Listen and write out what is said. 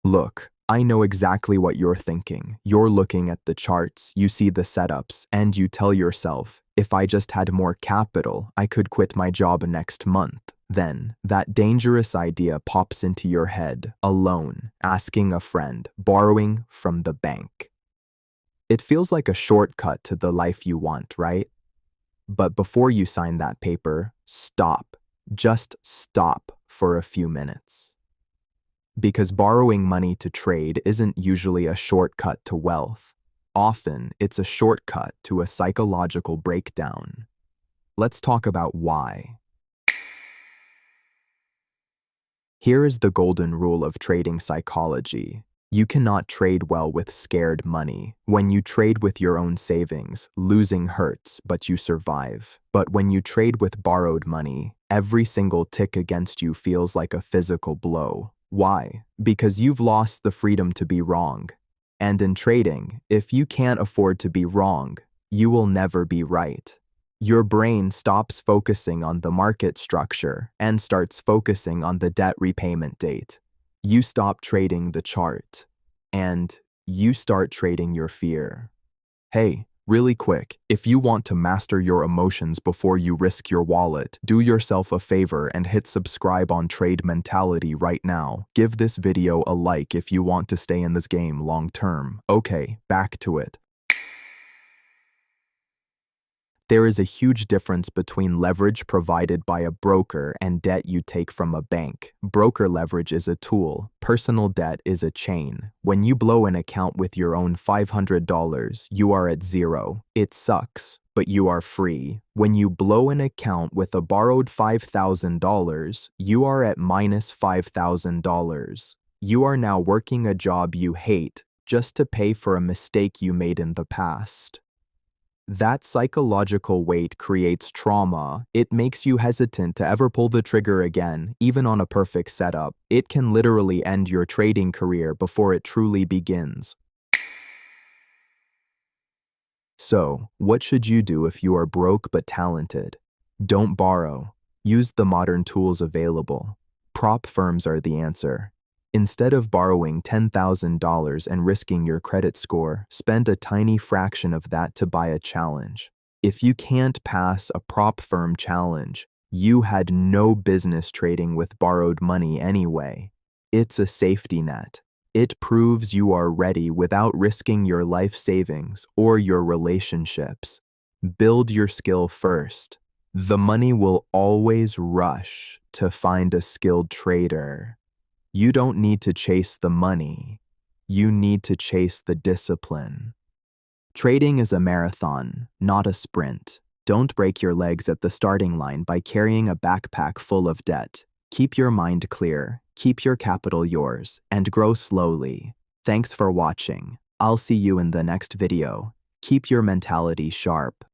Look, I know exactly what you're thinking. You're looking at the charts, you see the setups, and you tell yourself, if I just had more capital, I could quit my job next month. Then, that dangerous idea pops into your head, a loan, asking a friend, borrowing from the bank. It feels like a shortcut to the life you want, right? But before you sign that paper, stop. Just stop for a few minutes. Because borrowing money to trade isn't usually a shortcut to wealth. Often, it's a shortcut to a psychological breakdown. Let's talk about why. Here is the golden rule of trading psychology. You cannot trade well with scared money. When you trade with your own savings, losing hurts, but you survive. But when you trade with borrowed money, every single tick against you feels like a physical blow. Why? Because you've lost the freedom to be wrong. And in trading, if you can't afford to be wrong, you will never be right. Your brain stops focusing on the market structure and starts focusing on the debt repayment date. You stop trading the chart, and you start trading your fear. Hey, really quick, if you want to master your emotions before you risk your wallet, do yourself a favor and hit subscribe on Trade Mentality right now. Give this video a like if you want to stay in this game long term. Okay, back to it. There is a huge difference between leverage provided by a broker and debt you take from a bank. Broker leverage is a tool. Personal debt is a chain. When you blow an account with your own $500, you are at zero. It sucks, but you are free. When you blow an account with a borrowed $5,000, you are at minus $5,000. You are now working a job you hate just to pay for a mistake you made in the past. That psychological weight creates trauma. It makes you hesitant to ever pull the trigger again, even on a perfect setup. It can literally end your trading career before it truly begins. So, what should you do if you are broke but talented? Don't borrow. Use the modern tools available. Prop firms are the answer. Instead of borrowing $10,000 and risking your credit score, spend a tiny fraction of that to buy a challenge. If you can't pass a prop firm challenge, you had no business trading with borrowed money anyway. It's a safety net. It proves you are ready without risking your life savings or your relationships. Build your skill first. The money will always rush to find a skilled trader. You don't need to chase the money. You need to chase the discipline. Trading is a marathon, not a sprint. Don't break your legs at the starting line by carrying a backpack full of debt. Keep your mind clear, keep your capital yours, and grow slowly. Thanks for watching. I'll see you in the next video. Keep your mentality sharp.